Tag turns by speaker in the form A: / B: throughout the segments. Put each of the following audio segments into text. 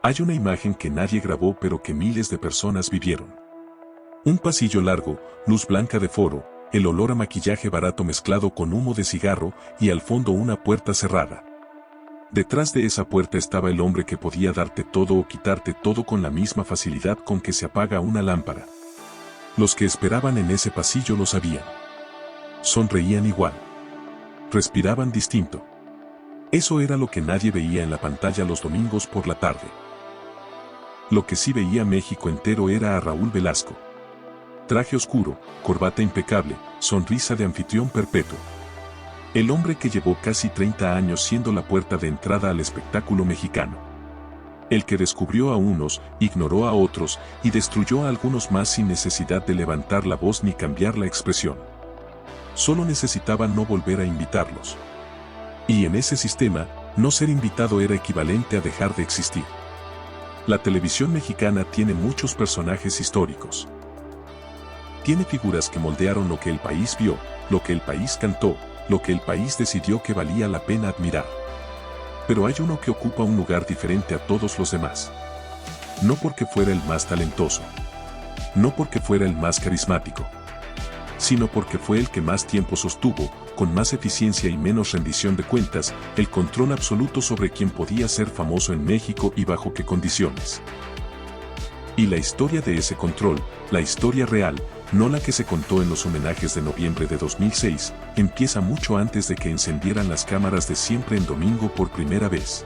A: Hay una imagen que nadie grabó pero que miles de personas vivieron. Un pasillo largo, luz blanca de foro, el olor a maquillaje barato mezclado con humo de cigarro y al fondo una puerta cerrada. Detrás de esa puerta estaba el hombre que podía darte todo o quitarte todo con la misma facilidad con que se apaga una lámpara. Los que esperaban en ese pasillo lo sabían. Sonreían igual. Respiraban distinto. Eso era lo que nadie veía en la pantalla los domingos por la tarde. Lo que sí veía México entero era a Raúl Velasco. Traje oscuro, corbata impecable, sonrisa de anfitrión perpetuo. El hombre que llevó casi 30 años siendo la puerta de entrada al espectáculo mexicano. El que descubrió a unos, ignoró a otros y destruyó a algunos más sin necesidad de levantar la voz ni cambiar la expresión. Solo necesitaba no volver a invitarlos. Y en ese sistema, no ser invitado era equivalente a dejar de existir. La televisión mexicana tiene muchos personajes históricos. Tiene figuras que moldearon lo que el país vio, lo que el país cantó, lo que el país decidió que valía la pena admirar. Pero hay uno que ocupa un lugar diferente a todos los demás. No porque fuera el más talentoso. No porque fuera el más carismático. Sino porque fue el que más tiempo sostuvo, con más eficiencia y menos rendición de cuentas, el control absoluto sobre quién podía ser famoso en México y bajo qué condiciones. Y la historia de ese control, la historia real, no la que se contó en los homenajes de noviembre de 2006, empieza mucho antes de que encendieran las cámaras de Siempre en Domingo por primera vez.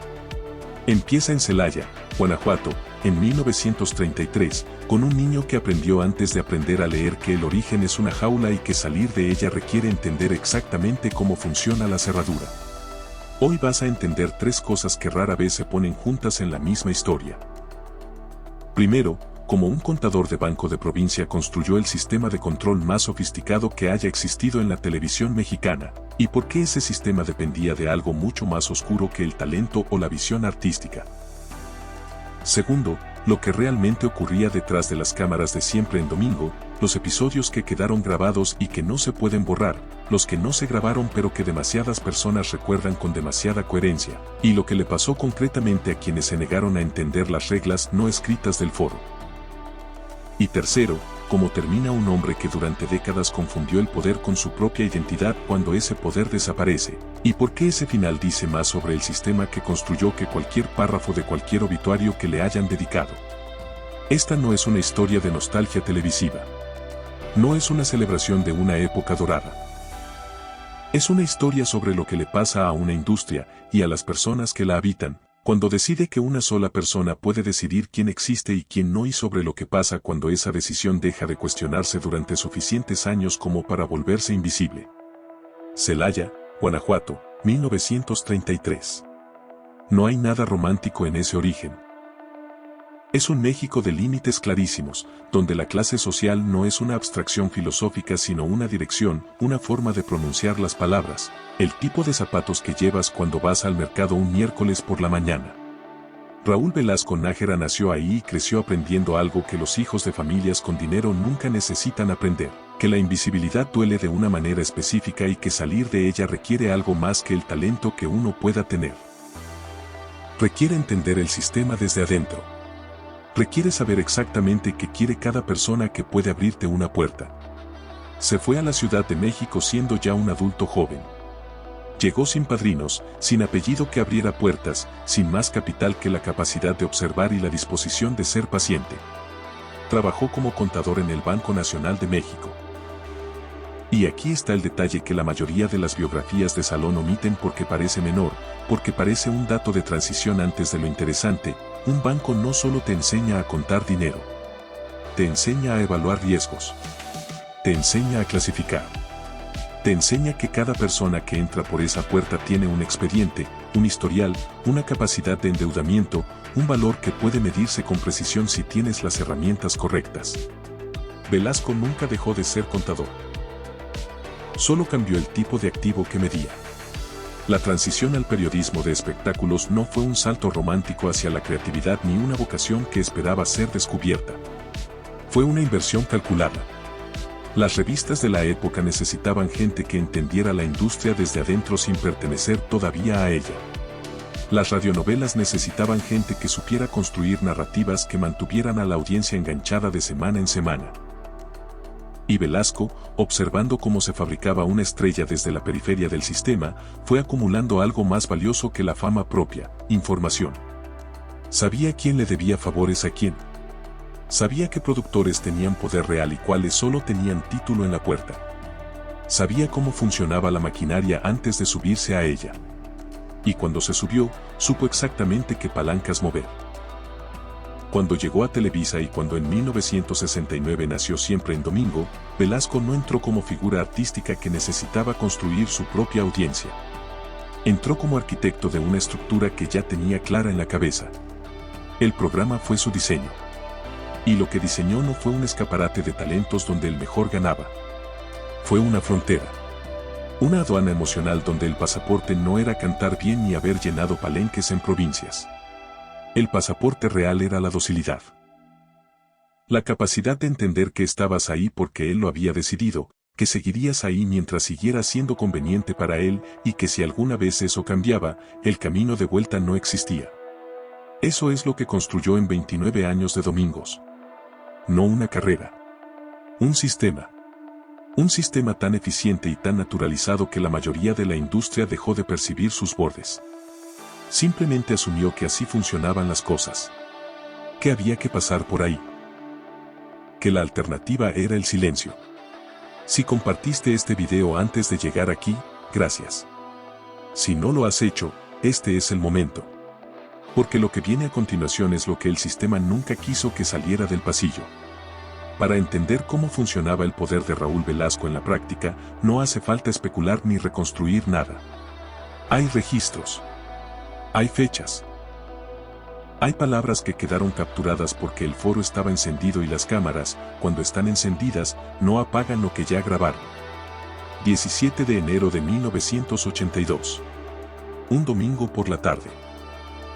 A: Empieza en Celaya, Guanajuato, en 1933, con un niño que aprendió antes de aprender a leer que el origen es una jaula y que salir de ella requiere entender exactamente cómo funciona la cerradura. Hoy vas a entender tres cosas que rara vez se ponen juntas en la misma historia. Primero, como un contador de banco de provincia construyó el sistema de control más sofisticado que haya existido en la televisión mexicana, y por qué ese sistema dependía de algo mucho más oscuro que el talento o la visión artística. Segundo, lo que realmente ocurría detrás de las cámaras de Siempre en Domingo, los episodios que quedaron grabados y que no se pueden borrar, los que no se grabaron pero que demasiadas personas recuerdan con demasiada coherencia, y lo que le pasó concretamente a quienes se negaron a entender las reglas no escritas del foro. Y tercero, cómo termina un hombre que durante décadas confundió el poder con su propia identidad cuando ese poder desaparece, y por qué ese final dice más sobre el sistema que construyó que cualquier párrafo de cualquier obituario que le hayan dedicado. Esta no es una historia de nostalgia televisiva. No es una celebración de una época dorada. Es una historia sobre lo que le pasa a una industria y a las personas que la habitan, cuando decide que una sola persona puede decidir quién existe y quién no, y sobre lo que pasa cuando esa decisión deja de cuestionarse durante suficientes años como para volverse invisible. Celaya, Guanajuato, 1933. No hay nada romántico en ese origen. Es un México de límites clarísimos, donde la clase social no es una abstracción filosófica sino una dirección, una forma de pronunciar las palabras, el tipo de zapatos que llevas cuando vas al mercado un miércoles por la mañana. Raúl Velasco Nájera nació ahí y creció aprendiendo algo que los hijos de familias con dinero nunca necesitan aprender, que la invisibilidad duele de una manera específica y que salir de ella requiere algo más que el talento que uno pueda tener. Requiere entender el sistema desde adentro. Requiere saber exactamente qué quiere cada persona que puede abrirte una puerta. Se fue a la Ciudad de México siendo ya un adulto joven. Llegó sin padrinos, sin apellido que abriera puertas, sin más capital que la capacidad de observar y la disposición de ser paciente. Trabajó como contador en el Banco Nacional de México. Y aquí está el detalle que la mayoría de las biografías de salón omiten porque parece menor, porque parece un dato de transición antes de lo interesante. Un banco no solo te enseña a contar dinero. Te enseña a evaluar riesgos. Te enseña a clasificar. Te enseña que cada persona que entra por esa puerta tiene un expediente, un historial, una capacidad de endeudamiento, un valor que puede medirse con precisión si tienes las herramientas correctas. Velasco nunca dejó de ser contador. Solo cambió el tipo de activo que medía. La transición al periodismo de espectáculos no fue un salto romántico hacia la creatividad ni una vocación que esperaba ser descubierta. Fue una inversión calculada. Las revistas de la época necesitaban gente que entendiera la industria desde adentro sin pertenecer todavía a ella. Las radionovelas necesitaban gente que supiera construir narrativas que mantuvieran a la audiencia enganchada de semana en semana. Y Velasco, observando cómo se fabricaba una estrella desde la periferia del sistema, fue acumulando algo más valioso que la fama propia: información. Sabía quién le debía favores a quién. Sabía qué productores tenían poder real y cuáles solo tenían título en la puerta. Sabía cómo funcionaba la maquinaria antes de subirse a ella. Y cuando se subió, supo exactamente qué palancas mover. Cuando llegó a Televisa y cuando en 1969 nació Siempre en Domingo, Velasco no entró como figura artística que necesitaba construir su propia audiencia. Entró como arquitecto de una estructura que ya tenía clara en la cabeza. El programa fue su diseño. Y lo que diseñó no fue un escaparate de talentos donde el mejor ganaba. Fue una frontera. Una aduana emocional donde el pasaporte no era cantar bien ni haber llenado palenques en provincias. El pasaporte real era la docilidad. La capacidad de entender que estabas ahí porque él lo había decidido, que seguirías ahí mientras siguiera siendo conveniente para él y que si alguna vez eso cambiaba, el camino de vuelta no existía. Eso es lo que construyó en 29 años de Domingos. No una carrera. Un sistema. Un sistema tan eficiente y tan naturalizado que la mayoría de la industria dejó de percibir sus bordes. Simplemente asumió que así funcionaban las cosas. Que había que pasar por ahí. Que la alternativa era el silencio. Si compartiste este video antes de llegar aquí, gracias. Si no lo has hecho, este es el momento. Porque lo que viene a continuación es lo que el sistema nunca quiso que saliera del pasillo. Para entender cómo funcionaba el poder de Raúl Velasco en la práctica, no hace falta especular ni reconstruir nada. Hay registros. Hay fechas. Hay palabras que quedaron capturadas porque el foro estaba encendido y las cámaras, cuando están encendidas, no apagan lo que ya grabaron. 17 de enero de 1982. Un domingo por la tarde.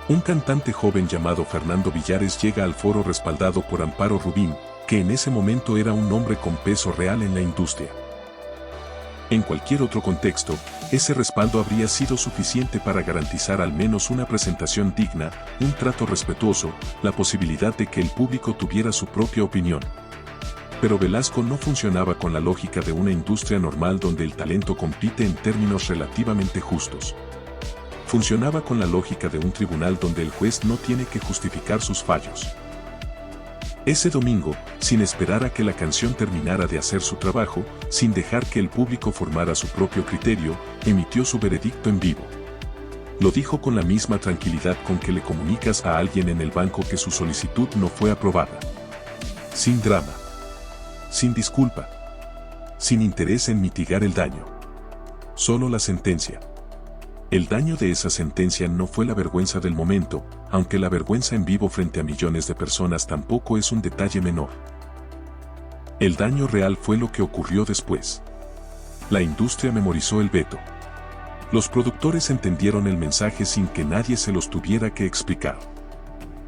A: Un cantante joven llamado Fernando Villares llega al foro respaldado por Amparo Rubín, que en ese momento era un hombre con peso real en la industria. En cualquier otro contexto, ese respaldo habría sido suficiente para garantizar al menos una presentación digna, un trato respetuoso, la posibilidad de que el público tuviera su propia opinión. Pero Velasco no funcionaba con la lógica de una industria normal donde el talento compite en términos relativamente justos. Funcionaba con la lógica de un tribunal donde el juez no tiene que justificar sus fallos. Ese domingo, sin esperar a que la canción terminara de hacer su trabajo, sin dejar que el público formara su propio criterio, emitió su veredicto en vivo. Lo dijo con la misma tranquilidad con que le comunicas a alguien en el banco que su solicitud no fue aprobada. Sin drama. Sin disculpa. Sin interés en mitigar el daño. Solo la sentencia. El daño de esa sentencia no fue la vergüenza del momento, aunque la vergüenza en vivo frente a millones de personas tampoco es un detalle menor. El daño real fue lo que ocurrió después. La industria memorizó el veto. Los productores entendieron el mensaje sin que nadie se los tuviera que explicar.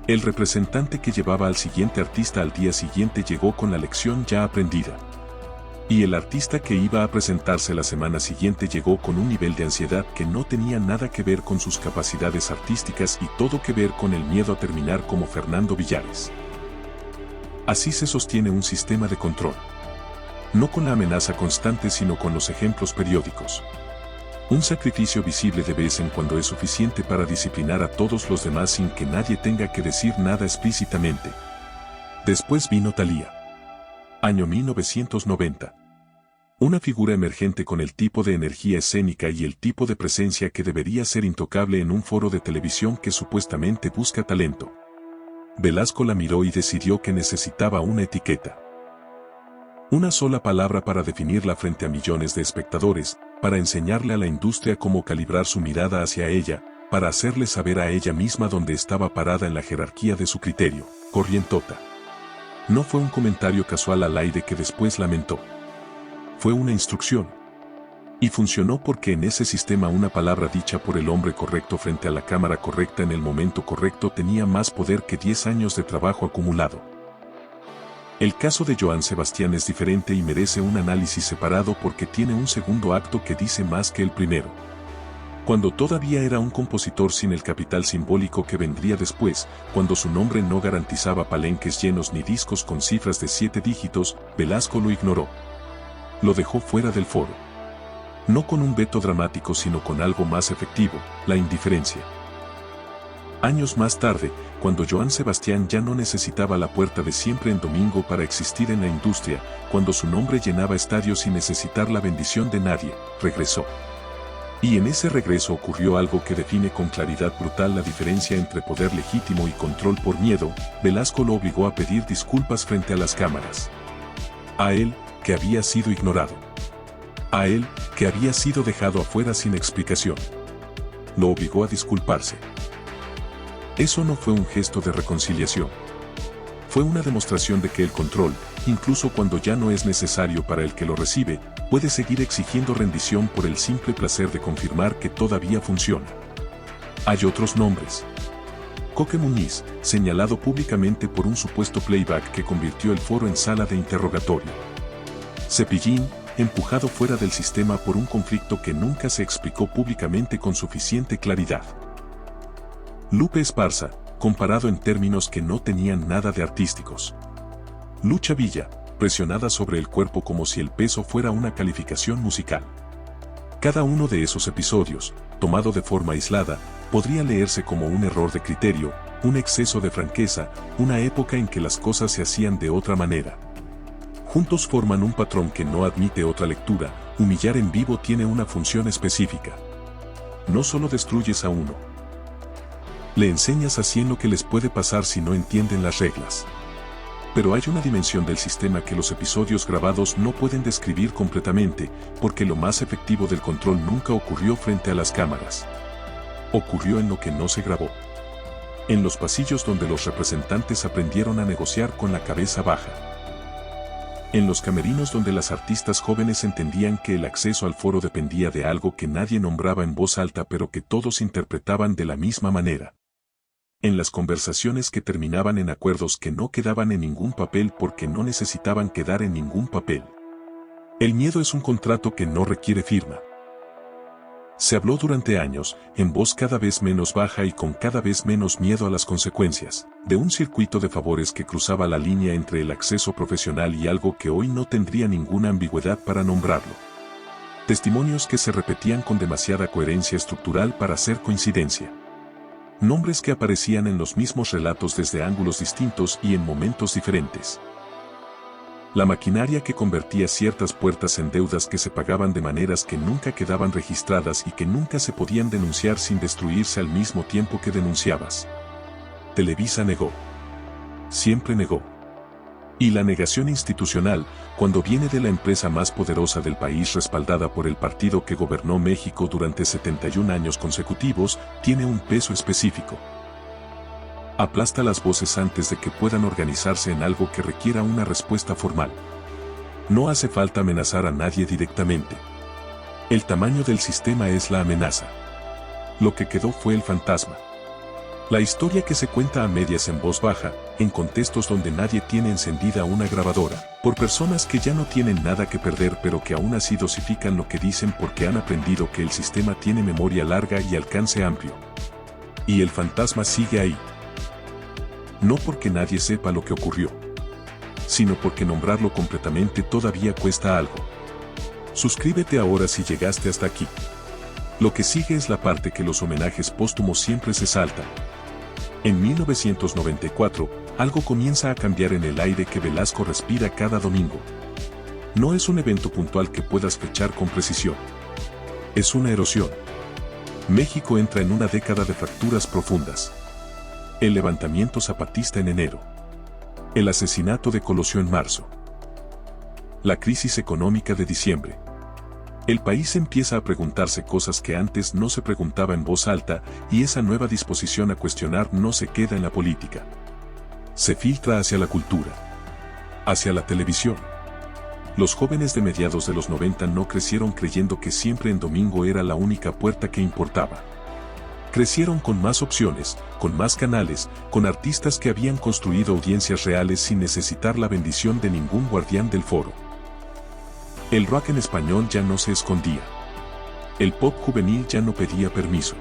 A: El representante que llevaba al siguiente artista al día siguiente llegó con la lección ya aprendida. Y el artista que iba a presentarse la semana siguiente llegó con un nivel de ansiedad que no tenía nada que ver con sus capacidades artísticas y todo que ver con el miedo a terminar como Fernando Villares. Así se sostiene un sistema de control. No con la amenaza constante sino con los ejemplos periódicos. Un sacrificio visible de vez en cuando es suficiente para disciplinar a todos los demás sin que nadie tenga que decir nada explícitamente. Después vino Thalía. Año 1990. Una figura emergente con el tipo de energía escénica y el tipo de presencia que debería ser intocable en un foro de televisión que supuestamente busca talento. Velasco la miró y decidió que necesitaba una etiqueta. Una sola palabra para definirla frente a millones de espectadores, para enseñarle a la industria cómo calibrar su mirada hacia ella, para hacerle saber a ella misma dónde estaba parada en la jerarquía de su criterio: corrientota. No fue un comentario casual al aire que después lamentó. Fue una instrucción. Y funcionó porque en ese sistema una palabra dicha por el hombre correcto frente a la cámara correcta en el momento correcto tenía más poder que 10 años de trabajo acumulado. El caso de Joan Sebastián es diferente y merece un análisis separado porque tiene un segundo acto que dice más que el primero. Cuando todavía era un compositor sin el capital simbólico que vendría después, cuando su nombre no garantizaba palenques llenos ni discos con cifras de 7 dígitos, Velasco lo ignoró. Lo dejó fuera del foro. No con un veto dramático sino con algo más efectivo, la indiferencia. Años más tarde, cuando Joan Sebastián ya no necesitaba la puerta de siempre en domingo para existir en la industria, cuando su nombre llenaba estadios sin necesitar la bendición de nadie, regresó. Y en ese regreso ocurrió algo que define con claridad brutal la diferencia entre poder legítimo y control por miedo. Velasco lo obligó a pedir disculpas frente a las cámaras. A él, que había sido ignorado. A él, que había sido dejado afuera sin explicación. Lo obligó a disculparse. Eso no fue un gesto de reconciliación. Fue una demostración de que el control, incluso cuando ya no es necesario para el que lo recibe, puede seguir exigiendo rendición por el simple placer de confirmar que todavía funciona. Hay otros nombres. Coque Muñiz, señalado públicamente por un supuesto playback que convirtió el foro en sala de interrogatorio. Cepillín, empujado fuera del sistema por un conflicto que nunca se explicó públicamente con suficiente claridad. Lupe Esparza, comparado en términos que no tenían nada de artísticos. Lucha Villa, presionada sobre el cuerpo como si el peso fuera una calificación musical. Cada uno de esos episodios, tomado de forma aislada, podría leerse como un error de criterio, un exceso de franqueza, una época en que las cosas se hacían de otra manera. Juntos forman un patrón que no admite otra lectura. Humillar en vivo tiene una función específica. No solo destruyes a uno. Le enseñas a 100 lo que les puede pasar si no entienden las reglas. Pero hay una dimensión del sistema que los episodios grabados no pueden describir completamente, porque lo más efectivo del control nunca ocurrió frente a las cámaras. Ocurrió en lo que no se grabó. En los pasillos donde los representantes aprendieron a negociar con la cabeza baja. En los camerinos donde las artistas jóvenes entendían que el acceso al foro dependía de algo que nadie nombraba en voz alta pero que todos interpretaban de la misma manera. En las conversaciones que terminaban en acuerdos que no quedaban en ningún papel porque no necesitaban quedar en ningún papel. El miedo es un contrato que no requiere firma. Se habló durante años, en voz cada vez menos baja y con cada vez menos miedo a las consecuencias, de un circuito de favores que cruzaba la línea entre el acceso profesional y algo que hoy no tendría ninguna ambigüedad para nombrarlo. Testimonios que se repetían con demasiada coherencia estructural para ser coincidencia. Nombres que aparecían en los mismos relatos desde ángulos distintos y en momentos diferentes. La maquinaria que convertía ciertas puertas en deudas que se pagaban de maneras que nunca quedaban registradas y que nunca se podían denunciar sin destruirse al mismo tiempo que denunciabas. Televisa negó. Siempre negó. Y la negación institucional, cuando viene de la empresa más poderosa del país respaldada por el partido que gobernó México durante 71 años consecutivos, tiene un peso específico. Aplasta las voces antes de que puedan organizarse en algo que requiera una respuesta formal. No hace falta amenazar a nadie directamente. El tamaño del sistema es la amenaza. Lo que quedó fue el fantasma. La historia que se cuenta a medias en voz baja, en contextos donde nadie tiene encendida una grabadora, por personas que ya no tienen nada que perder pero que aún así dosifican lo que dicen porque han aprendido que el sistema tiene memoria larga y alcance amplio. Y el fantasma sigue ahí. No porque nadie sepa lo que ocurrió, sino porque nombrarlo completamente todavía cuesta algo. Suscríbete ahora si llegaste hasta aquí. Lo que sigue es la parte que los homenajes póstumos siempre se saltan. En 1994, algo comienza a cambiar en el aire que Velasco respira cada domingo. No es un evento puntual que puedas fechar con precisión. Es una erosión. México entra en una década de fracturas profundas. El levantamiento zapatista en enero. El asesinato de Colosio en marzo. La crisis económica de diciembre. El país empieza a preguntarse cosas que antes no se preguntaba en voz alta, y esa nueva disposición a cuestionar no se queda en la política. Se filtra hacia la cultura. Hacia la televisión. Los jóvenes de mediados de los 90 no crecieron creyendo que siempre en domingo era la única puerta que importaba. Crecieron con más opciones, con más canales, con artistas que habían construido audiencias reales sin necesitar la bendición de ningún guardián del foro. El rock en español ya no se escondía. El pop juvenil ya no pedía permiso.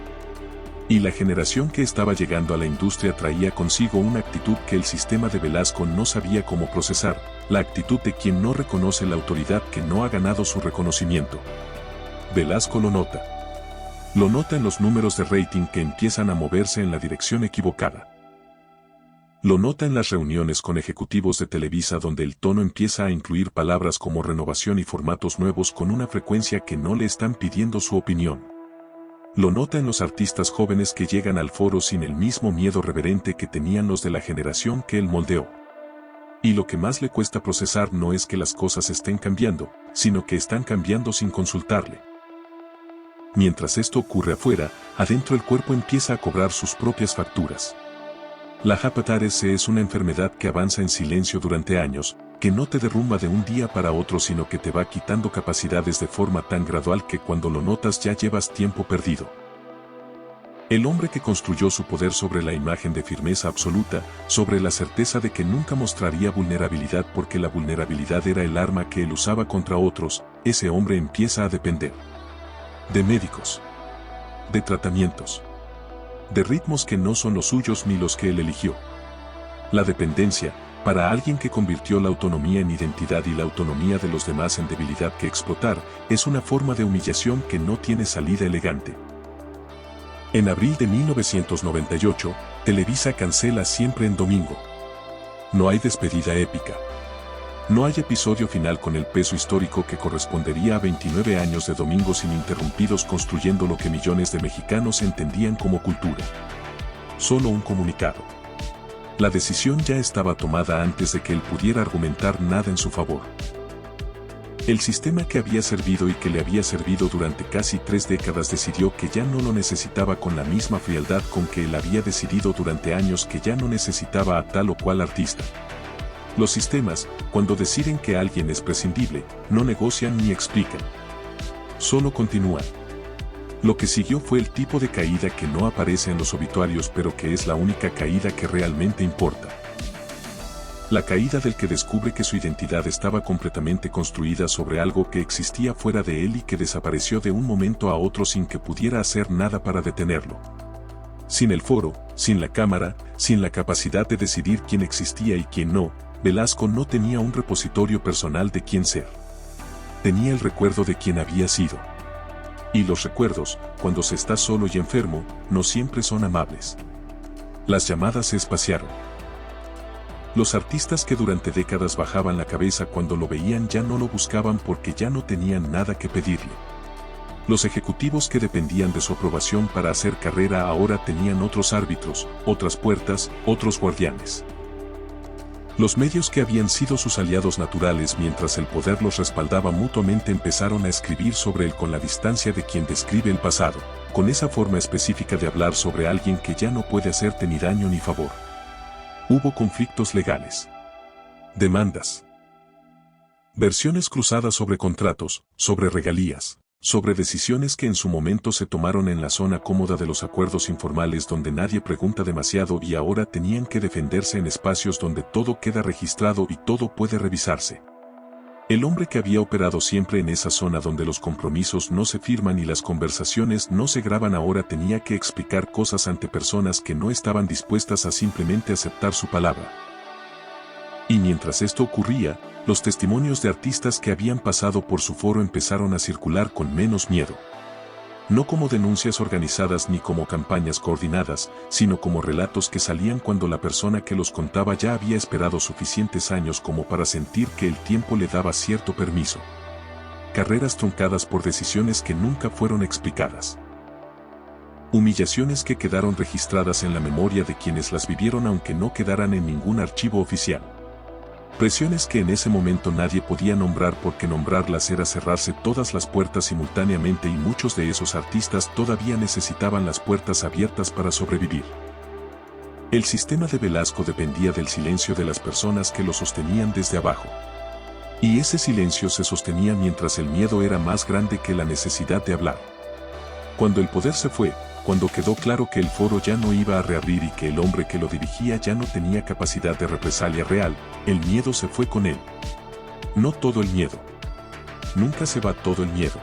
A: Y la generación que estaba llegando a la industria traía consigo una actitud que el sistema de Velasco no sabía cómo procesar, la actitud de quien no reconoce la autoridad que no ha ganado su reconocimiento. Velasco lo nota. Lo nota en los números de rating que empiezan a moverse en la dirección equivocada. Lo nota en las reuniones con ejecutivos de Televisa donde el tono empieza a incluir palabras como renovación y formatos nuevos con una frecuencia que no le están pidiendo su opinión. Lo nota en los artistas jóvenes que llegan al foro sin el mismo miedo reverente que tenían los de la generación que él moldeó. Y lo que más le cuesta procesar no es que las cosas estén cambiando, sino que están cambiando sin consultarle. Mientras esto ocurre afuera, adentro el cuerpo empieza a cobrar sus propias facturas. La hepatitis C es una enfermedad que avanza en silencio durante años, que no te derrumba de un día para otro sino que te va quitando capacidades de forma tan gradual que cuando lo notas ya llevas tiempo perdido. El hombre que construyó su poder sobre la imagen de firmeza absoluta, sobre la certeza de que nunca mostraría vulnerabilidad porque la vulnerabilidad era el arma que él usaba contra otros, ese hombre empieza a depender de médicos, de tratamientos, de ritmos que no son los suyos ni los que él eligió. La dependencia, para alguien que convirtió la autonomía en identidad y la autonomía de los demás en debilidad que explotar, es una forma de humillación que no tiene salida elegante. En abril de 1998, Televisa cancela Siempre en Domingo. No hay despedida épica. No hay episodio final con el peso histórico que correspondería a 29 años de domingos ininterrumpidos construyendo lo que millones de mexicanos entendían como cultura. Solo un comunicado. La decisión ya estaba tomada antes de que él pudiera argumentar nada en su favor. El sistema que había servido y que le había servido durante casi 3 décadas decidió que ya no lo necesitaba con la misma frialdad con que él había decidido durante años que ya no necesitaba a tal o cual artista. Los sistemas, cuando deciden que alguien es prescindible, no negocian ni explican. Solo continúan. Lo que siguió fue el tipo de caída que no aparece en los obituarios pero que es la única caída que realmente importa. La caída del que descubre que su identidad estaba completamente construida sobre algo que existía fuera de él y que desapareció de un momento a otro sin que pudiera hacer nada para detenerlo. Sin el foro, sin la cámara, sin la capacidad de decidir quién existía y quién no, Velasco no tenía un repositorio personal de quién ser. Tenía el recuerdo de quién había sido. Y los recuerdos, cuando se está solo y enfermo, no siempre son amables. Las llamadas se espaciaron. Los artistas que durante décadas bajaban la cabeza cuando lo veían ya no lo buscaban porque ya no tenían nada que pedirle. Los ejecutivos que dependían de su aprobación para hacer carrera ahora tenían otros árbitros, otras puertas, otros guardianes. Los medios que habían sido sus aliados naturales mientras el poder los respaldaba mutuamente empezaron a escribir sobre él con la distancia de quien describe el pasado, con esa forma específica de hablar sobre alguien que ya no puede hacerte ni daño ni favor. Hubo conflictos legales. Demandas. Versiones cruzadas sobre contratos, sobre regalías, sobre decisiones que en su momento se tomaron en la zona cómoda de los acuerdos informales donde nadie pregunta demasiado y ahora tenían que defenderse en espacios donde todo queda registrado y todo puede revisarse. El hombre que había operado siempre en esa zona donde los compromisos no se firman y las conversaciones no se graban ahora tenía que explicar cosas ante personas que no estaban dispuestas a simplemente aceptar su palabra. Y mientras esto ocurría, los testimonios de artistas que habían pasado por su foro empezaron a circular con menos miedo. No como denuncias organizadas ni como campañas coordinadas, sino como relatos que salían cuando la persona que los contaba ya había esperado suficientes años como para sentir que el tiempo le daba cierto permiso. Carreras truncadas por decisiones que nunca fueron explicadas. Humillaciones que quedaron registradas en la memoria de quienes las vivieron aunque no quedaran en ningún archivo oficial. Presiones que en ese momento nadie podía nombrar porque nombrarlas era cerrarse todas las puertas simultáneamente y muchos de esos artistas todavía necesitaban las puertas abiertas para sobrevivir. El sistema de Velasco dependía del silencio de las personas que lo sostenían desde abajo. Y ese silencio se sostenía mientras el miedo era más grande que la necesidad de hablar. Cuando el poder se fue, cuando quedó claro que el foro ya no iba a reabrir y que el hombre que lo dirigía ya no tenía capacidad de represalia real, el miedo se fue con él. No todo el miedo. Nunca se va todo el miedo.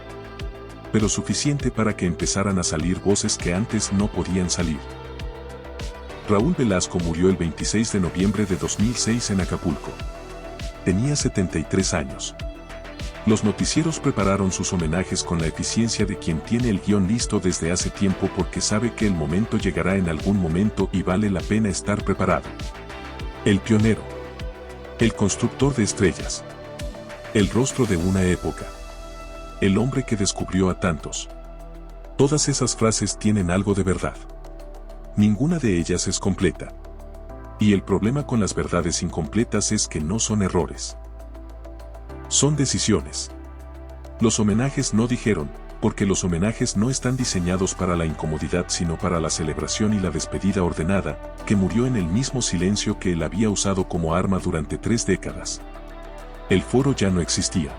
A: pero suficiente para que empezaran a salir voces que antes no podían salir. Raúl Velasco murió el 26 de noviembre de 2006 en Acapulco. Tenía 73 años. Los noticieros prepararon sus homenajes con la eficiencia de quien tiene el guión listo desde hace tiempo porque sabe que el momento llegará en algún momento y vale la pena estar preparado. El pionero. El constructor de estrellas. El rostro de una época. El hombre que descubrió a tantos. Todas esas frases tienen algo de verdad. Ninguna de ellas es completa. Y el problema con las verdades incompletas es que no son errores. Son decisiones. Los homenajes no dijeron, porque los homenajes no están diseñados para la incomodidad sino para la celebración y la despedida ordenada, que murió en el mismo silencio que él había usado como arma durante 3 décadas. El foro ya no existía.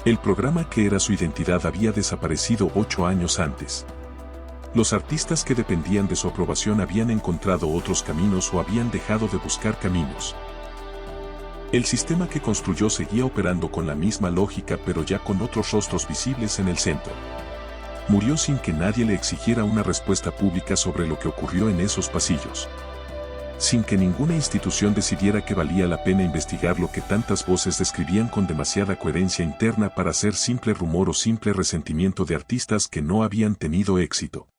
A: El programa que era su identidad había desaparecido 8 años antes. Los artistas que dependían de su aprobación habían encontrado otros caminos o habían dejado de buscar caminos. El sistema que construyó seguía operando con la misma lógica pero ya con otros rostros visibles en el centro. Murió sin que nadie le exigiera una respuesta pública sobre lo que ocurrió en esos pasillos. Sin que ninguna institución decidiera que valía la pena investigar lo que tantas voces describían con demasiada coherencia interna para ser simple rumor o simple resentimiento de artistas que no habían tenido éxito.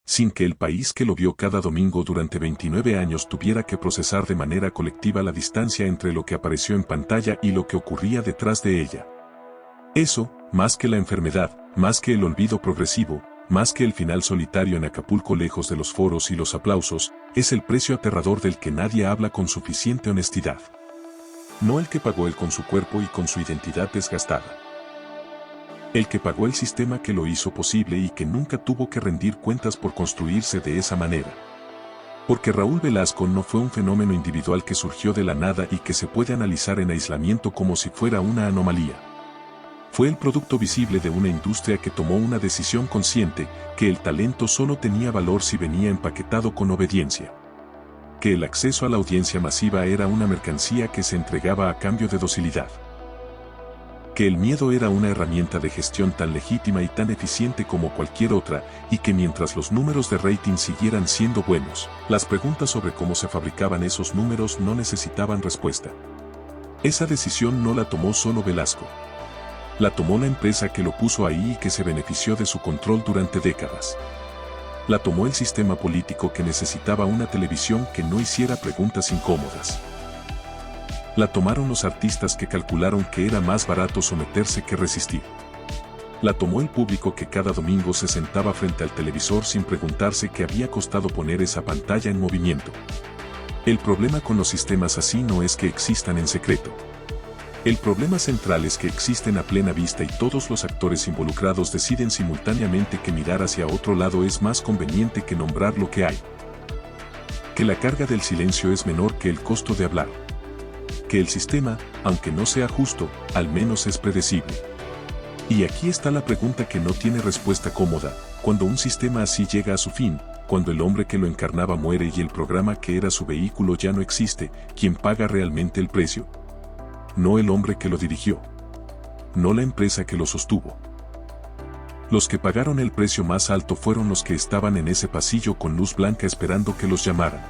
A: Sin que el país que lo vio cada domingo durante 29 años tuviera que procesar de manera colectiva la distancia entre lo que apareció en pantalla y lo que ocurría detrás de ella. Eso, más que la enfermedad, más que el olvido progresivo, más que el final solitario en Acapulco lejos de los foros y los aplausos, es el precio aterrador del que nadie habla con suficiente honestidad. No el que pagó él con su cuerpo y con su identidad desgastada. El que pagó el sistema que lo hizo posible y que nunca tuvo que rendir cuentas por construirse de esa manera. Porque Raúl Velasco no fue un fenómeno individual que surgió de la nada y que se puede analizar en aislamiento como si fuera una anomalía. Fue el producto visible de una industria que tomó una decisión consciente, que el talento solo tenía valor si venía empaquetado con obediencia. Que el acceso a la audiencia masiva era una mercancía que se entregaba a cambio de docilidad. Que el miedo era una herramienta de gestión tan legítima y tan eficiente como cualquier otra, y que mientras los números de rating siguieran siendo buenos, las preguntas sobre cómo se fabricaban esos números no necesitaban respuesta. Esa decisión no la tomó solo Velasco. La tomó la empresa que lo puso ahí y que se benefició de su control durante décadas. La tomó el sistema político que necesitaba una televisión que no hiciera preguntas incómodas. La tomaron los artistas que calcularon que era más barato someterse que resistir. La tomó el público que cada domingo se sentaba frente al televisor sin preguntarse qué había costado poner esa pantalla en movimiento. El problema con los sistemas así no es que existan en secreto. El problema central es que existen a plena vista y todos los actores involucrados deciden simultáneamente que mirar hacia otro lado es más conveniente que nombrar lo que hay. Que la carga del silencio es menor que el costo de hablar. Que el sistema, aunque no sea justo, al menos es predecible. Y aquí está la pregunta que no tiene respuesta cómoda: cuando un sistema así llega a su fin, cuando el hombre que lo encarnaba muere y el programa que era su vehículo ya no existe, ¿quién paga realmente el precio? No el hombre que lo dirigió. No la empresa que lo sostuvo. Los que pagaron el precio más alto fueron los que estaban en ese pasillo con luz blanca esperando que los llamaran.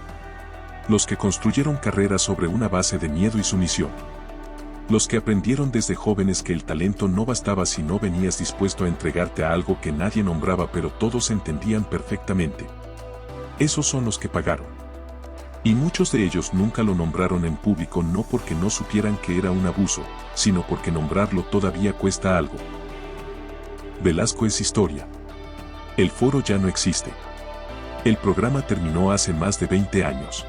A: Los que construyeron carreras sobre una base de miedo y sumisión. Los que aprendieron desde jóvenes que el talento no bastaba si no venías dispuesto a entregarte a algo que nadie nombraba pero todos entendían perfectamente. Esos son los que pagaron. Y muchos de ellos nunca lo nombraron en público no porque no supieran que era un abuso, sino porque nombrarlo todavía cuesta algo. Velasco es historia. El foro ya no existe. El programa terminó hace más de 20 años.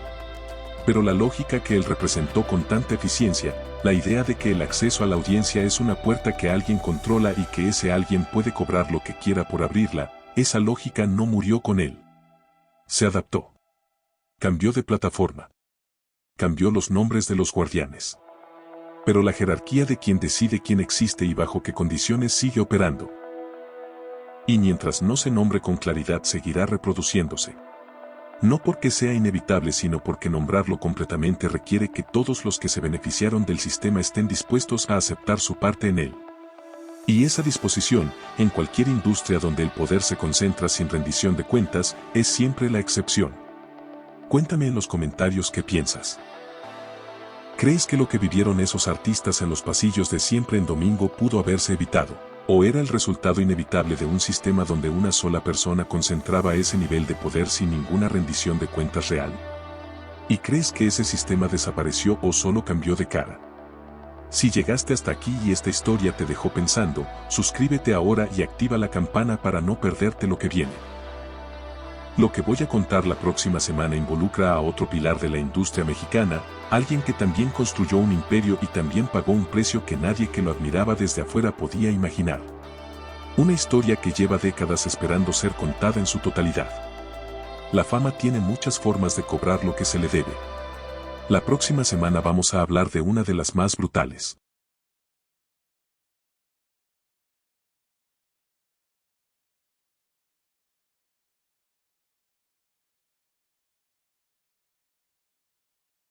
A: Pero la lógica que él representó con tanta eficiencia, la idea de que el acceso a la audiencia es una puerta que alguien controla y que ese alguien puede cobrar lo que quiera por abrirla, esa lógica no murió con él. Se adaptó. Cambió de plataforma. Cambió los nombres de los guardianes. Pero la jerarquía de quien decide quién existe y bajo qué condiciones sigue operando. Y mientras no se nombre con claridad seguirá reproduciéndose. No porque sea inevitable sino porque nombrarlo completamente requiere que todos los que se beneficiaron del sistema estén dispuestos a aceptar su parte en él. Y esa disposición, en cualquier industria donde el poder se concentra sin rendición de cuentas, es siempre la excepción. Cuéntame en los comentarios qué piensas. ¿Crees que lo que vivieron esos artistas en los pasillos de Siempre en Domingo pudo haberse evitado? ¿O era el resultado inevitable de un sistema donde una sola persona concentraba ese nivel de poder sin ninguna rendición de cuentas real? ¿Y crees que ese sistema desapareció o solo cambió de cara? Si llegaste hasta aquí y esta historia te dejó pensando, suscríbete ahora y activa la campana para no perderte lo que viene. Lo que voy a contar la próxima semana involucra a otro pilar de la industria mexicana, alguien que también construyó un imperio y también pagó un precio que nadie que lo admiraba desde afuera podía imaginar. Una historia que lleva décadas esperando ser contada en su totalidad. La fama tiene muchas formas de cobrar lo que se le debe. La próxima semana vamos a hablar de una de las más brutales.